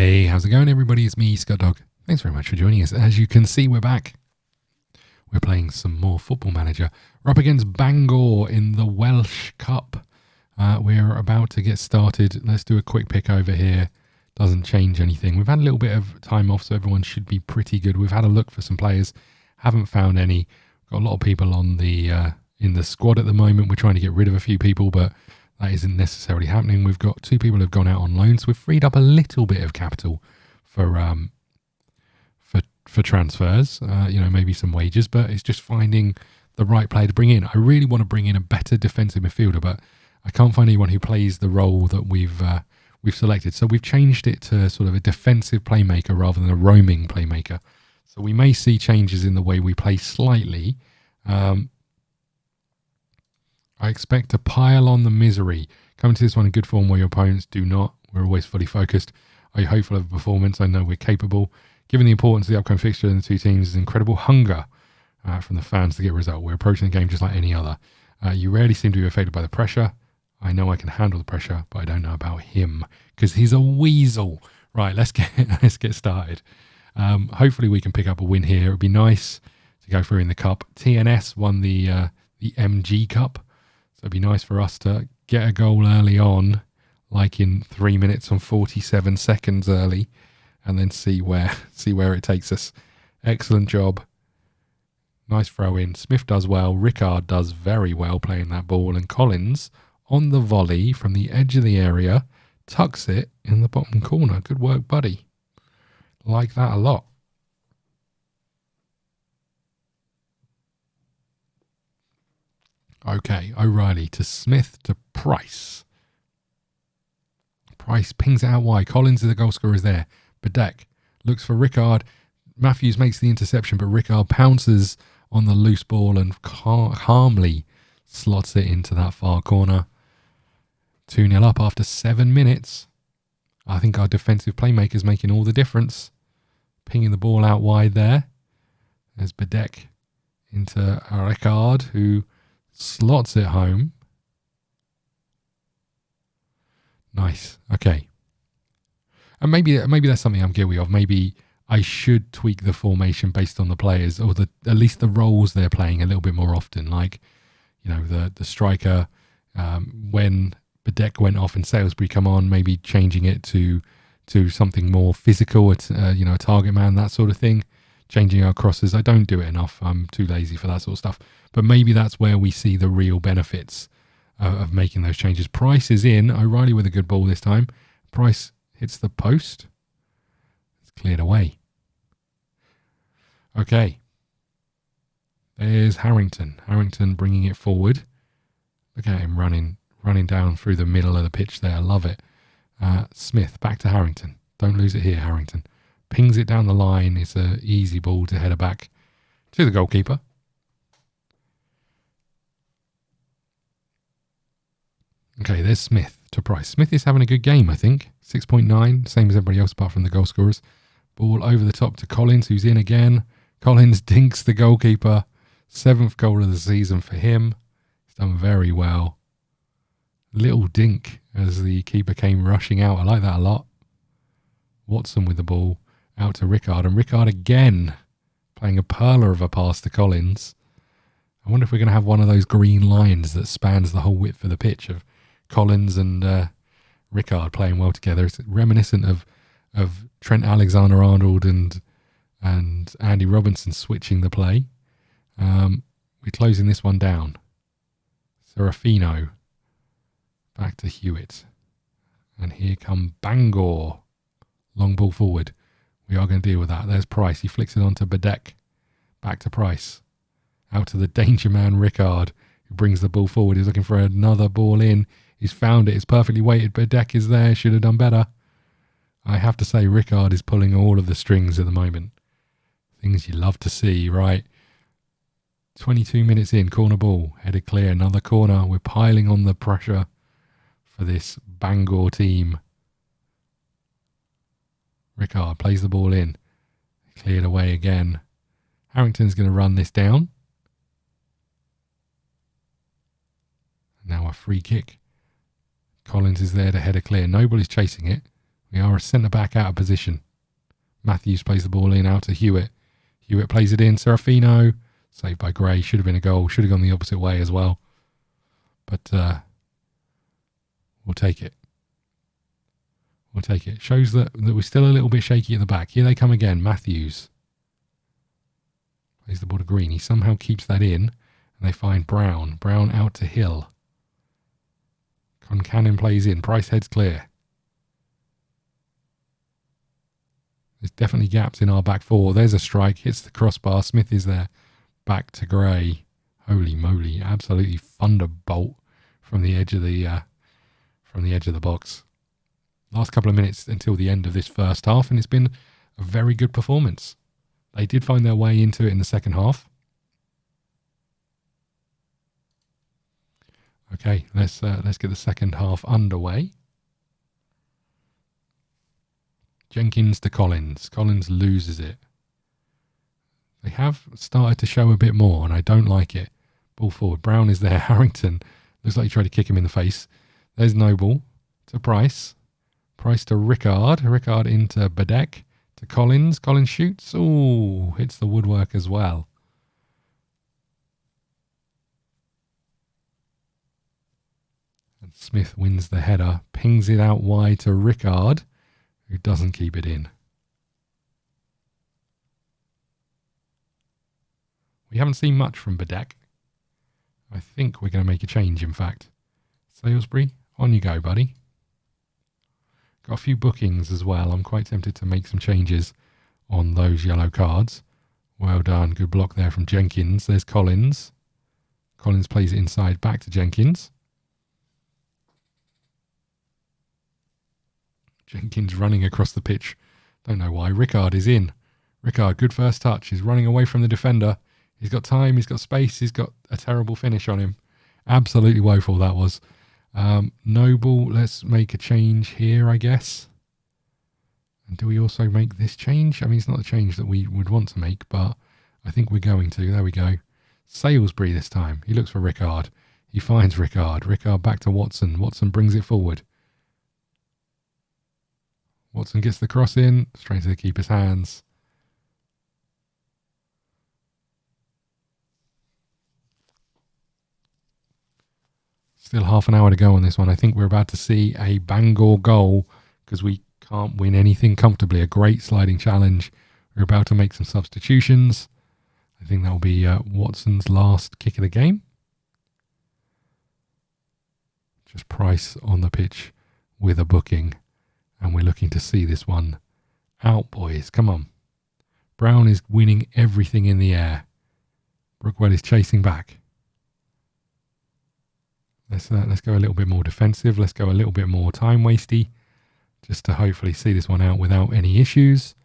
Hey, how's it going, everybody? It's me, ScottDog. Thanks very much for joining us. As you can see, we're back. We're playing some more Football Manager. We're up against Bangor in the Welsh Cup. We're about to get started. Let's do a quick pick over here. Doesn't change anything. We've had a little bit of time off, so everyone should be pretty good. We've had a look for some players. Haven't found any. Got a lot of people on the in the squad at the moment. We're trying to get rid of a few people, but that isn't necessarily happening. We've got 2 people who've gone out on loan, so we've freed up a little bit of capital for transfers. Maybe some wages, but it's just finding the right player to bring in. I really want to bring in a better defensive midfielder, but I can't find anyone who plays the role that we've selected. So we've changed it to sort of a defensive playmaker rather than a roaming playmaker. So we may see changes in the way we play slightly. I expect to pile on the misery. Coming to this one in good form where your opponents do not. We're always fully focused. Are you hopeful of a performance? I know we're capable. Given the importance of the upcoming fixture in the 2 teams, there's incredible hunger from the fans to get a result. We're approaching the game just like any other. You rarely seem to be affected by the pressure. I know I can handle the pressure, but I don't know about him because he's a weasel. Right, let's get started. Hopefully we can pick up a win here. It would be nice to go through in the cup. TNS won the MG Cup. So it'd be nice for us to get a goal early on, like in 3 minutes and 47 seconds early, and then see where it takes us. Excellent job. Nice throw in. Smith does well. Rickard does very well playing that ball. And Collins, on the volley from the edge of the area, tucks it in the bottom corner. Good work, buddy. Like that a lot. Okay, O'Reilly to Smith to Price. Price pings it out wide. Collins is the goal scorer is there. Bedeck looks for Rickard. Matthews makes the interception, but Rickard pounces on the loose ball and calmly slots it into that far corner. 2-0 up after 7 minutes. I think our defensive playmaker's making all the difference. Pinging the ball out wide there. There's Bedeck into Rickard, who slots it home. Nice. Okay. And maybe that's something I'm guilty of. Maybe I should tweak the formation based on the players, or at least the roles they're playing a little bit more often. Like, the striker, when Bedeck went off and Salisbury come on, maybe changing it to something more physical, a target man, that sort of thing. Changing our crosses. I don't do it enough. I'm too lazy for that sort of stuff. But maybe that's where we see the real benefits of making those changes. Price is in. O'Reilly with a good ball this time. Price hits the post. It's cleared away. Okay. There's Harrington. Harrington bringing it forward. Look at him running down through the middle of the pitch there. I love it. Smith back to Harrington. Don't lose it here, Harrington. Pings it down the line. It's an easy ball to header back to the goalkeeper. Okay, there's Smith to Price. Smith is having a good game, I think. 6.9, same as everybody else apart from the goal scorers. Ball over the top to Collins, who's in again. Collins dinks the goalkeeper. 7th goal of the season for him. He's done very well. Little dink as the keeper came rushing out. I like that a lot. Watson with the ball. Out to Rickard, and Rickard again playing a perler of a pass to Collins. I wonder if we're going to have one of those green lines that spans the whole width of the pitch of Collins and Rickard playing well together. It's reminiscent of Trent Alexander-Arnold and Andy Robinson switching the play. We're closing this one down. Serafino back to Hewitt, and here come Bangor. Long ball forward. We are going to deal with that. There's Price. He flicks it on to Bedeck. Back to Price. Out to the danger man, Rickard, who brings the ball forward. He's looking for another ball in. He's found it. It's perfectly weighted. Bedeck is there. Should have done better. I have to say, Rickard is pulling all of the strings at the moment. Things you love to see, right? 22 minutes in. Corner ball. Headed clear. Another corner. We're piling on the pressure for this Bangor team. Rickard plays the ball in. Cleared away again. Harrington's going to run this down. Now a free kick. Collins is there to header clear. Nobody's chasing it. We are a centre-back out of position. Matthews plays the ball in out to Hewitt. Hewitt plays it in. Serafino. Saved by Gray. Should have been a goal. Should have gone the opposite way as well. But we'll take it. We'll take it. Shows that we're still a little bit shaky at the back. Here they come again. Matthews. Plays the ball to Green. He somehow keeps that in. And they find Brown. Brown out to Hill. Concannon plays in. Price heads clear. There's definitely gaps in our back four. There's a strike. Hits the crossbar. Smith is there. Back to Gray. Holy moly! Absolutely thunderbolt from the edge of the box. Last couple of minutes until the end of this first half, and it's been a very good performance. They did find their way into it in the second half. Okay, let's get the second half underway. Jenkins to Collins. Collins loses it. They have started to show a bit more, and I don't like it. Ball forward. Brown is there. Harrington looks like he tried to kick him in the face. There's Noble to Price. Price to Rickard. Rickard into Badek to Collins. Collins shoots. Ooh, hits the woodwork as well. And Smith wins the header. Pings it out wide to Rickard, who doesn't keep it in. We haven't seen much from Badek. I think we're going to make a change, in fact. Salisbury, on you go, buddy. Got a few bookings as well. I'm quite tempted to make some changes on those yellow cards. Well done. Good block there from Jenkins. There's Collins. Collins plays it inside back to Jenkins. Jenkins running across the pitch. Don't know why. Rickard is in. Rickard, good first touch. He's running away from the defender. He's got time. He's got space. He's got a terrible finish on him. Absolutely woeful that was. Noble, let's make a change here, I guess. And do we also make this change? I mean, it's not a change that we would want to make, but I think we're going to. There we go. Salisbury this time. He looks for Rickard. He finds Rickard. Rickard back to Watson. Watson brings it forward. Watson gets the cross in. Straight to the keeper's hands. Still half an hour to go on this one. I think we're about to see a Bangor goal because we can't win anything comfortably. A great sliding challenge. We're about to make some substitutions. I think that will be Watson's last kick of the game. Just Price on the pitch with a booking. And we're looking to see this one out, boys. Come on. Brown is winning everything in the air. Brookwell is chasing back. Let's go a little bit more defensive. Let's go a little bit more time wasty, just to hopefully see this one out without any issues.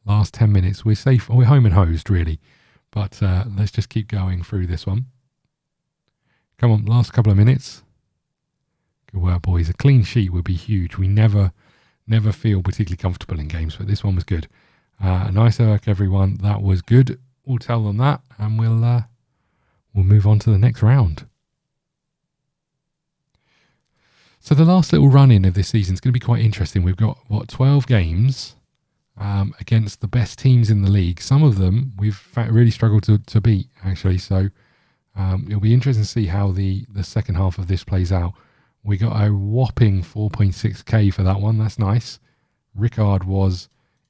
Last 10 minutes, we're safe. We're home and hosed, really. But let's just keep going through this one. Come on, last couple of minutes. Good work, boys. A clean sheet would be huge. We never feel particularly comfortable in games, but this one was good. Nice work, everyone. That was good. We'll tell them that, and we'll move on to the next round. So the last little run-in of this season is going to be quite interesting. We've got, 12 games against the best teams in the league. Some of them we've really struggled to beat, actually. So it'll be interesting to see how the second half of this plays out. We got a whopping 4.6k for that one. That's nice. Rickard was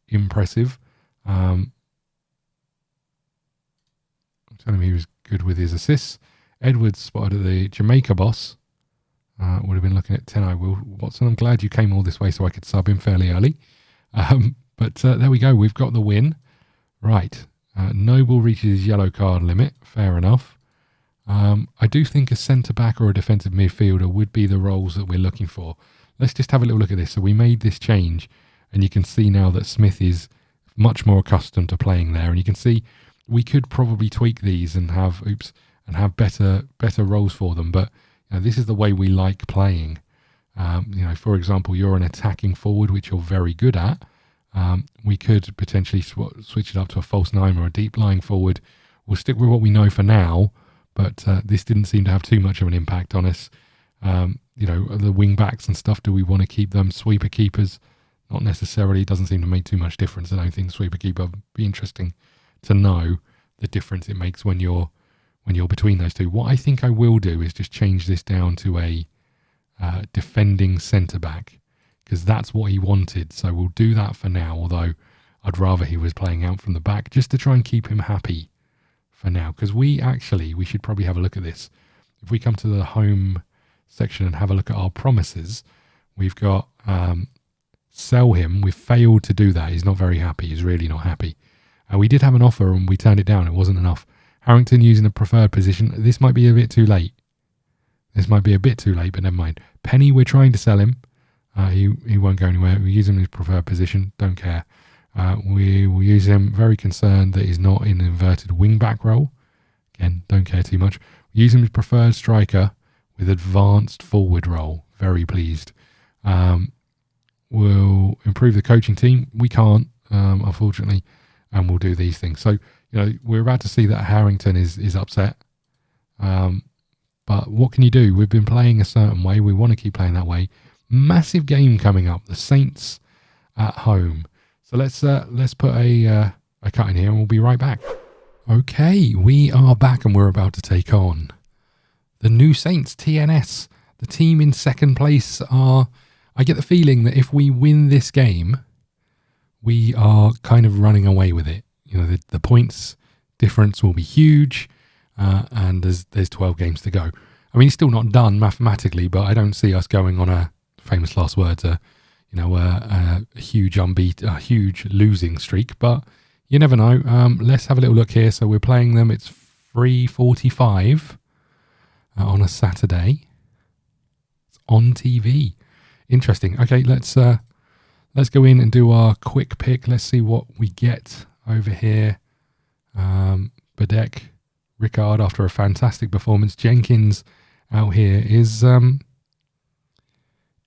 impressive. I'm telling him he was good with his assists. Edwards spotted the Jamaica boss. Would have been looking at 10. I will. Watson, I'm glad you came all this way so I could sub him fairly early. But there we go. We've got the win. Right. Noble reaches his yellow card limit. Fair enough. I do think a centre-back or a defensive midfielder would be the roles that we're looking for. Let's just have a little look at this. So we made this change, and you can see now that Smith is much more accustomed to playing there. And you can see we could probably tweak these and have better roles for them. But this is the way we like playing. For example, you're an attacking forward, which you're very good at. We could potentially switch it up to a false nine or a deep lying forward. We'll stick with what we know for now. But this didn't seem to have too much of an impact on us. The wing backs and stuff, do we want to keep them? Sweeper keepers, not necessarily. Doesn't seem to make too much difference. I don't think sweeper keeper would be interesting to know the difference it makes when you're between those two. What I think I will do is just change this down to a defending centre back, because that's what he wanted. So we'll do that for now, although I'd rather he was playing out from the back just to try and keep him happy for now. Because we should probably have a look at this. If we come to the home section and have a look at our promises, we've got sell him. We've failed to do that. He's not very happy. He's really not happy. We did have an offer and we turned it down. It wasn't enough. Harrington using a preferred position. This might be a bit too late. But never mind. Penny, we're trying to sell him. He won't go anywhere. We use him in his preferred position. Don't care. We will use him. Very concerned that he's not in an inverted wing-back role. Again, don't care too much. We use him as preferred striker with advanced forward role. Very pleased. We'll improve the coaching team. We can't, unfortunately. And we'll do these things. So, we're about to see that Harrington is upset. But what can you do? We've been playing a certain way. We want to keep playing that way. Massive game coming up. The Saints at home. So let's put a cut in here and we'll be right back. Okay, we are back and we're about to take on the new Saints, TNS. The team in second place I get the feeling that if we win this game, we are kind of running away with it. The points difference will be huge, and there's 12 games to go. I mean, it's still not done mathematically, but I don't see us going on a famous last words, a huge losing streak. But you never know. Let's have a little look here. So we're playing them. It's 3:45 on a Saturday. It's on TV. Interesting. Okay, let's go in and do our quick pick. Let's see what we get over here. Badek, Rickard after a fantastic performance. Jenkins out here. Is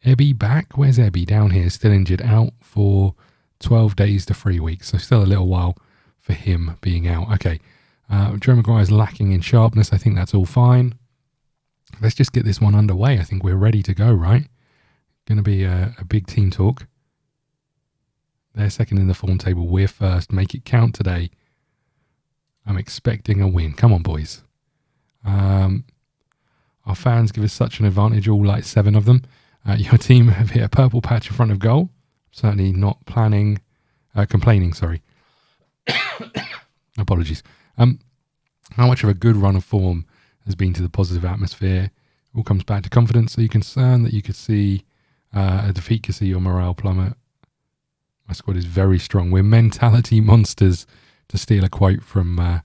Ebby back? Where's Ebby? Down here, still injured, out for 12 days to 3 weeks. So still a little while for him being out. Okay, Joe Maguire's lacking in sharpness. I think that's all fine. Let's just get this one underway. I think we're ready to go, right? Going to be a big team talk. They're second in the form table. We're first. Make it count today. I'm expecting a win. Come on, boys. Our fans give us such an advantage, all like 7 of them. Your team have hit a purple patch in front of goal. Certainly not complaining, sorry. Apologies. How much of a good run of form has been to the positive atmosphere? It all comes back to confidence. Are you concerned that you could see a defeat could see your morale plummet? My squad is very strong. We're mentality monsters, to steal a quote from a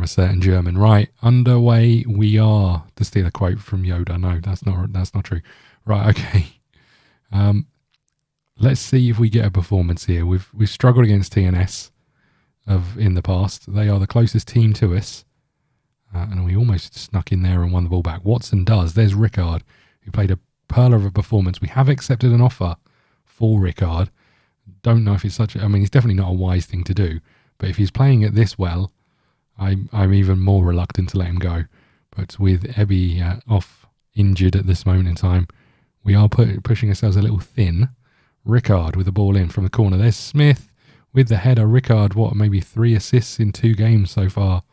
certain German. Right, underway we are, to steal a quote from Yoda. No, that's not true. Right, okay. Let's see if we get a performance here. We've struggled against TNS in the past. They are the closest team to us, and we almost snuck in there and won the ball back. Watson does. There's Rickard, who played a pearl of a performance. We have accepted an offer for Rickard. Don't know if it's it's definitely not a wise thing to do. But if he's playing it this well, I'm even more reluctant to let him go. But with Ebby off injured at this moment in time, we are pushing ourselves a little thin. Rickard with the ball in from the corner. There's Smith with the header. Rickard, maybe 3 assists in 2 games so far.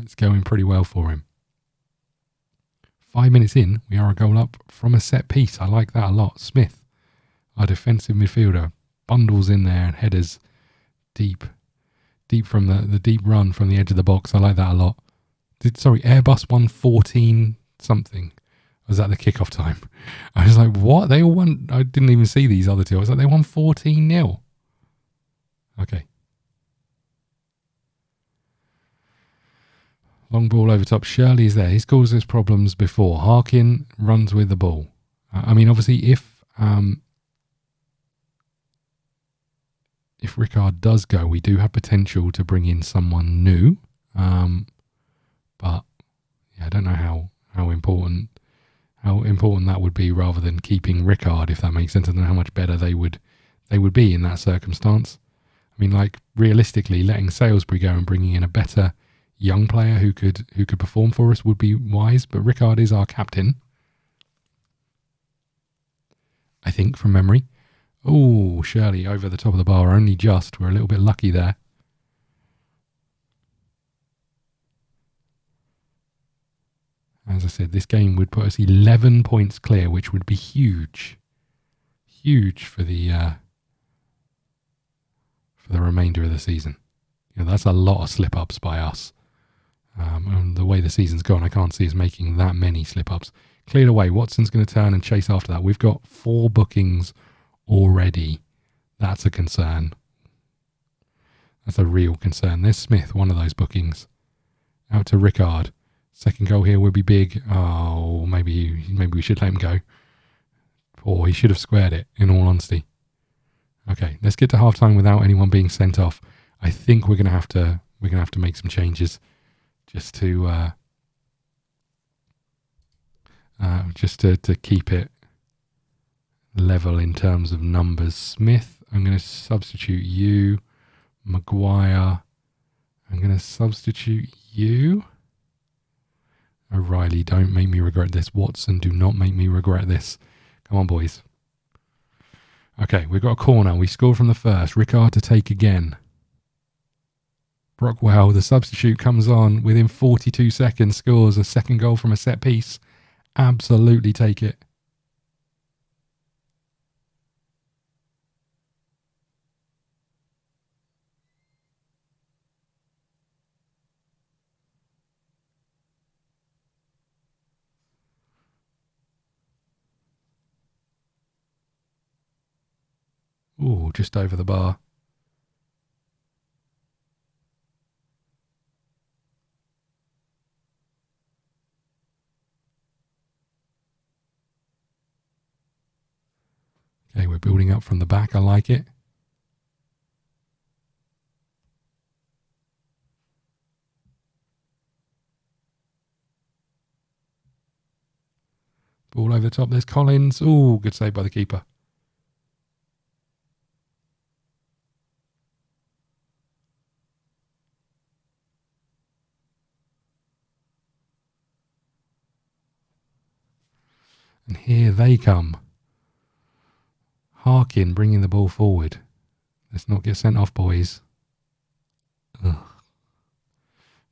It's going pretty well for him. 5 minutes in, we are a goal up from a set piece. I like that a lot. Smith, our defensive midfielder, bundles in there and headers deep from the deep run from the edge of the box. I like that a lot. Airbus won 14 something. Was that the kickoff time? I was like, what? They all won. I didn't even see these other two. I was like, they won 14-0. Okay. Long ball over top. Shirley is there. He's caused us problems before. Harkin runs with the ball. Obviously, if Rickard does go, we do have potential to bring in someone new. But yeah, I don't know how important that would be, rather than keeping Rickard, if that makes sense. I don't know how much better they would be in that circumstance. Realistically, letting Salisbury go and bringing in a better young player who could perform for us would be wise. But Rickard is our captain. think, from memory. Oh, Shirley over the top of the bar, only just. We're a little bit lucky there. As I said, this game would put us 11 points clear, which would be huge. Huge for the remainder of the season. You know, that's a lot of slip-ups by us. And the way the season's gone, I can't see us making that many slip-ups. Cleared away. Watson's going to turn and chase after that. We've got 4 bookings already. That's a concern. That's a real concern. There's Smith, one of those bookings. Out to Rickard. Second goal here would be big. Oh, maybe we should let him go. Or he should have squared it, in all honesty. Okay, let's get to half-time without anyone being sent off. I think we're gonna have to make some changes just to keep it level in terms of numbers. Smith, I'm going to substitute you. Maguire, I'm going to substitute you. O'Reilly, don't make me regret this. Watson, do not make me regret this. Come on, boys. Okay, we've got a corner. We scored from the first. Rickard to take again. Brockwell, the substitute, comes on within 42 seconds, scores a second goal from a set piece. Absolutely take it. Ooh, just over the bar. Okay, we're building up from the back. I like it. Ball over the top. There's Collins. Ooh, good save by the keeper. And here they come. Harkin bringing the ball forward. Let's not get sent off, boys. Ugh.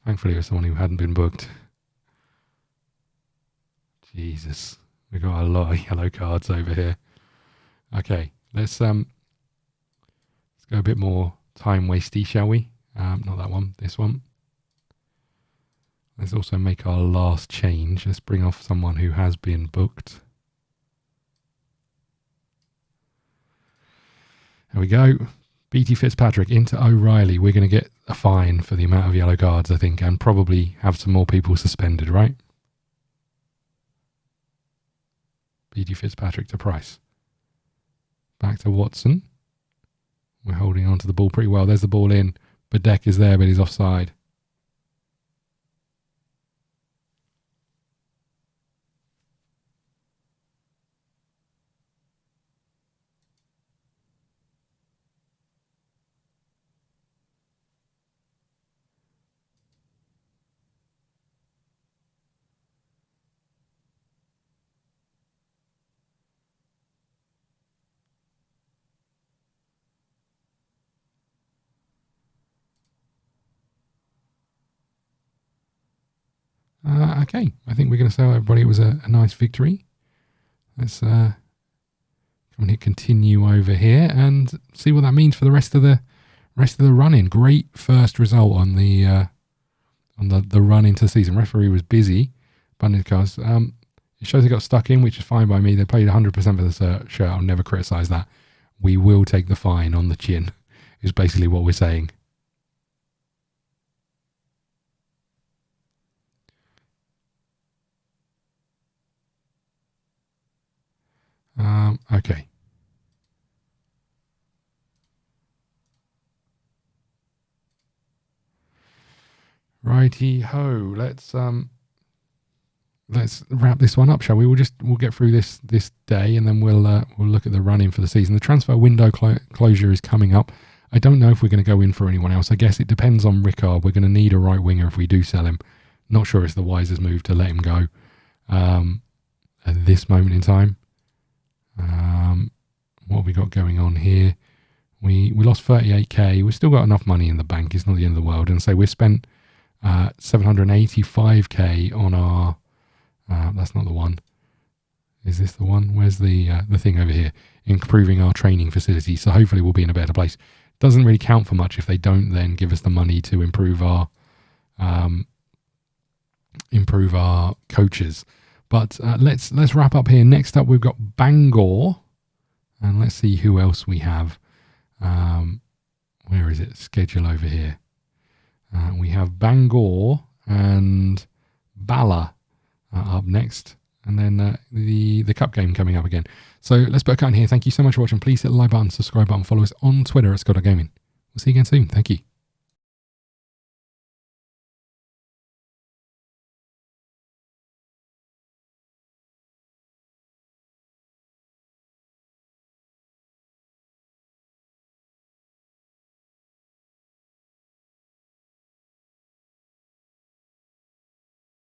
Thankfully, it was someone who hadn't been booked. Jesus. We've got a lot of yellow cards over here. Okay, let's go a bit more time wasty, shall we? Not that one, this one. Let's also make our last change. Let's bring off someone who has been booked. There we go. BT Fitzpatrick into O'Reilly. We're going to get a fine for the amount of yellow cards, I think, and probably have some more people suspended, right? BT Fitzpatrick to Price. Back to Watson. We're holding on to the ball pretty well. There's the ball in. Bedeck is there, but he's offside. Okay, I think we're going to tell everybody it was a nice victory. Let's come and hit continue over here and see what that means for the rest of the run-in. Great first result on the run into the season. Referee was busy, but cars. It shows they got stuck in, which is fine by me. They paid 100% for the shirt. I'll never criticise that. We will take the fine on the chin. Is basically what we're saying. Okay. Righty ho. Let's wrap this one up, shall we? We'll get through this day, and then we'll look at the run-in for the season. The transfer window closure is coming up. I don't know if we're going to go in for anyone else. I guess it depends on Rickard. We're going to need a right winger if we do sell him. Not sure it's the wisest move to let him go at this moment in time. What we got going on here? We lost 38k. We've still got enough money in the bank. It's not the end of the world. And so we spent 785k on our. That's not the one. Is this the one? Where's the thing over here? Improving our training facility. So hopefully we'll be in a better place. Doesn't really count for much if they don't then give us the money to improve our coaches. But let's wrap up here. Next up, we've got Bangor, and let's see who else we have. Where is it? Schedule over here. We have Bangor and Bala up next. And then the cup game coming up again. So let's put a cut in here. Thank you so much for watching. Please hit the like button, subscribe button, follow us on Twitter at ScottDogGaming. We'll see you again soon. Thank you.